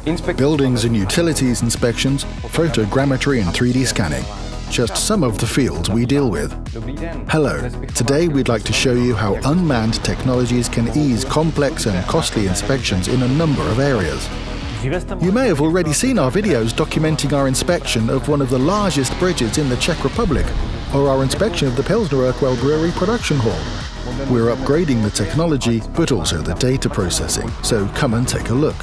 buildings and utilities inspections, photogrammetry and 3D scanning. Just some of the fields we deal with. Hello, today we'd like to show you how unmanned technologies can ease complex and costly inspections in a number of areas. You may have already seen our videos documenting our inspection of one of the largest bridges in the Czech Republic, or our inspection of the Pilsner Urquell Brewery production hall. We're upgrading the technology, but also the data processing, so come and take a look.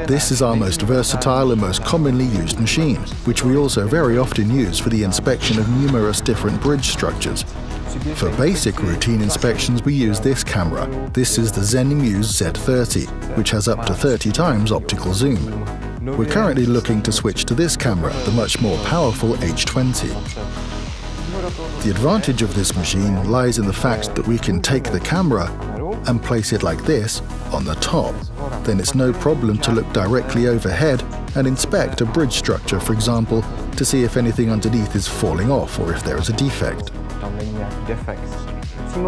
This is our most versatile and most commonly used machine, which we also very often use for the inspection of numerous different bridge structures. For basic routine inspections we use this camera. This is the ZenMuse Z30, which has up to 30 times optical zoom. We're currently looking to switch to this camera, the much more powerful H20. The advantage of this machine lies in the fact that we can take the camera and place it like this on the top. Then it's no problem to look directly overhead and inspect a bridge structure, for example, to see if anything underneath is falling off or if there is a defect.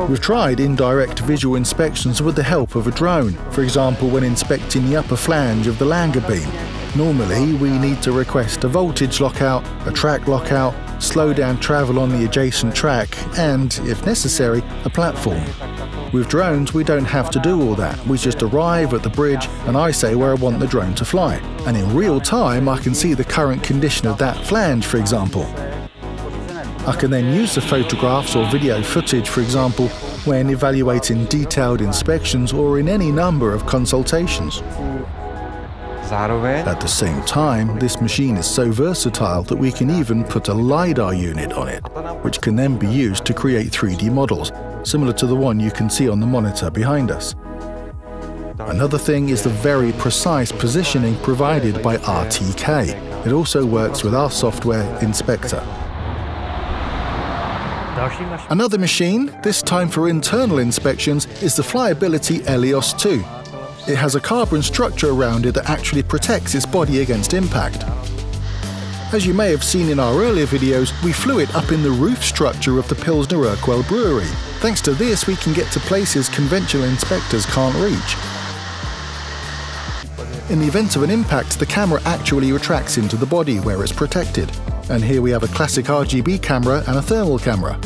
We've tried indirect visual inspections with the help of a drone, for example when inspecting the upper flange of the Langer beam. Normally we need to request a voltage lockout, a track lockout, slow down travel on the adjacent track and, if necessary, a platform. With drones we don't have to do all that, we just arrive at the bridge and I say where I want the drone to fly. And in real time I can see the current condition of that flange, for example. I can then use the photographs or video footage, for example, when evaluating detailed inspections or in any number of consultations. At the same time, this machine is so versatile that we can even put a LiDAR unit on it, which can then be used to create 3D models, similar to the one you can see on the monitor behind us. Another thing is the very precise positioning provided by RTK. It also works with our software Inspector. Another machine, this time for internal inspections, is the Flyability Elios 2. It has a carbon structure around it that actually protects its body against impact. As you may have seen in our earlier videos, we flew it up in the roof structure of the Pilsner Urquell Brewery. Thanks to this, we can get to places conventional inspectors can't reach. In the event of an impact, the camera actually retracts into the body where it's protected. And here we have a classic RGB camera and a thermal camera.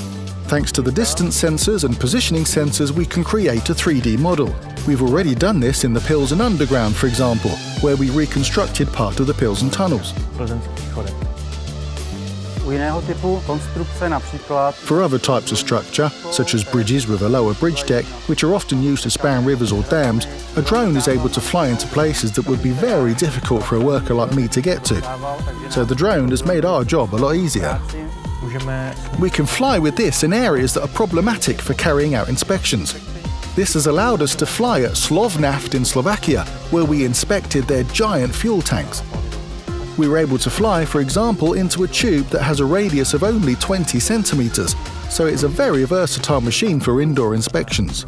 Thanks to the distance sensors and positioning sensors, we can create a 3D model. We've already done this in the Pilsen Underground, for example, where we reconstructed part of the Pilsen tunnels. For other types of structure, such as bridges with a lower bridge deck, which are often used to span rivers or dams, a drone is able to fly into places that would be very difficult for a worker like me to get to. So the drone has made our job a lot easier. We can fly with this in areas that are problematic for carrying out inspections. This has allowed us to fly at Slovnaft in Slovakia, where we inspected their giant fuel tanks. We were able to fly, for example, into a tube that has a radius of only 20 centimeters, so it's a very versatile machine for indoor inspections.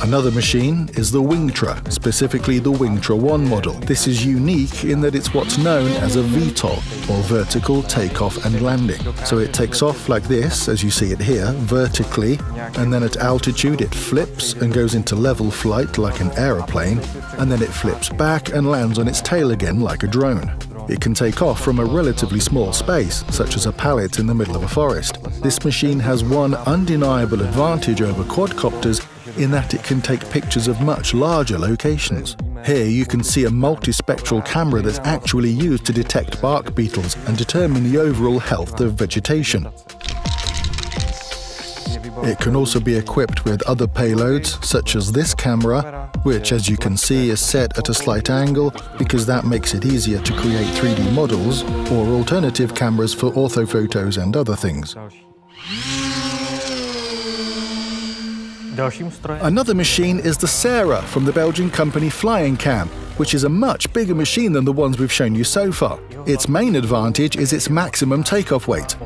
Another machine is the Wingtra, specifically the Wingtra 1 model. This is unique in that it's what's known as a VTOL, or vertical takeoff and landing. So it takes off like this, as you see it here, vertically, and then at altitude it flips and goes into level flight like an aeroplane, and then it flips back and lands on its tail again like a drone. It can take off from a relatively small space, such as a pallet in the middle of a forest. This machine has one undeniable advantage over quadcopters in that it can take pictures of much larger locations. Here you can see a multispectral camera that's actually used to detect bark beetles and determine the overall health of vegetation. It can also be equipped with other payloads, such as this camera, which, as you can see, is set at a slight angle because that makes it easier to create 3D models, or alternative cameras for orthophotos and other things. Another machine is the Sarah from the Belgian company Flying Cam, which is a much bigger machine than the ones we've shown you so far. Its main advantage is its maximum takeoff weight.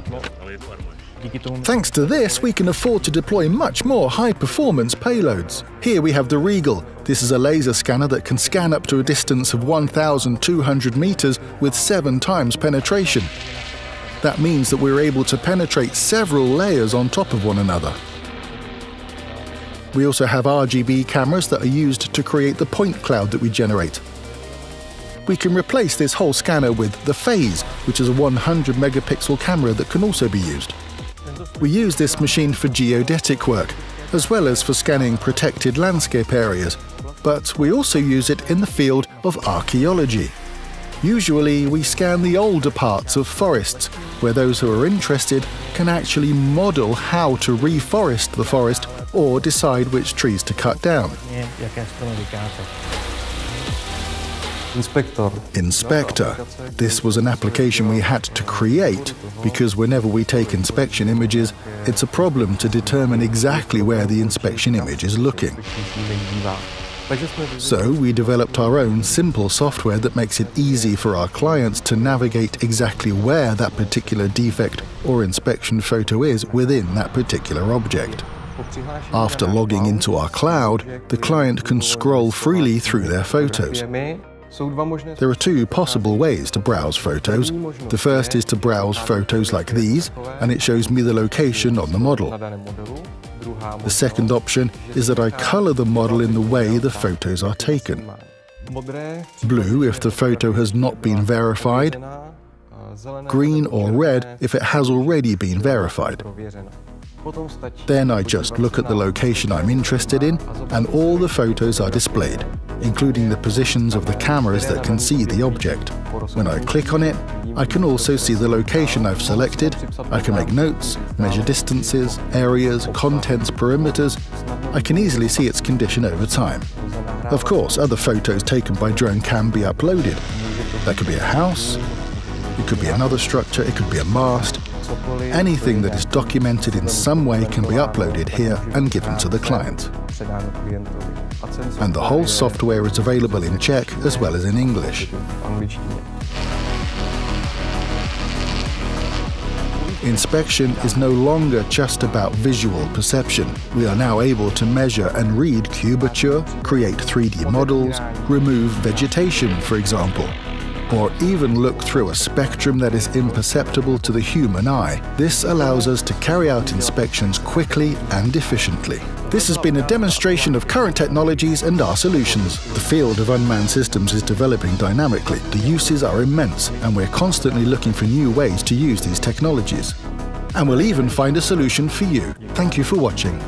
Thanks to this, we can afford to deploy much more high-performance payloads. Here we have the Regal. This is a laser scanner that can scan up to a distance of 1,200 meters with 7 times penetration. That means that we're able to penetrate several layers on top of one another. We also have RGB cameras that are used to create the point cloud that we generate. We can replace this whole scanner with the phase, which is a 100 megapixel camera that can also be used. We use this machine for geodetic work, as well as for scanning protected landscape areas, but we also use it in the field of archaeology. Usually we scan the older parts of forests, where those who are interested can actually model how to reforest the forest or decide which trees to cut down. Inspector. This was an application we had to create because whenever we take inspection images, it's a problem to determine exactly where the inspection image is looking. So we developed our own simple software that makes it easy for our clients to navigate exactly where that particular defect or inspection photo is within that particular object. After logging into our cloud, the client can scroll freely through their photos. There are two possible ways to browse photos. The first is to browse photos like these, and it shows me the location on the model. The second option is that I color the model in the way the photos are taken. Blue if the photo has not been verified, green or red if it has already been verified. Then I just look at the location I'm interested in, and all the photos are displayed, including the positions of the cameras that can see the object. When I click on it, I can also see the location I've selected. I can make notes, measure distances, areas, contents, perimeters. I can easily see its condition over time. Of course, other photos taken by drone can be uploaded. That could be a house, it could be another structure, it could be a mast. Anything that is documented in some way can be uploaded here and given to the client. And the whole software is available in Czech as well as in English. Inspection is no longer just about visual perception. We are now able to measure and read cubature, create 3D models, remove vegetation, for example, or even look through a spectrum that is imperceptible to the human eye. This allows us to carry out inspections quickly and efficiently. This has been a demonstration of current technologies and our solutions. The field of unmanned systems is developing dynamically. The uses are immense, and we're constantly looking for new ways to use these technologies. And we'll even find a solution for you. Thank you for watching.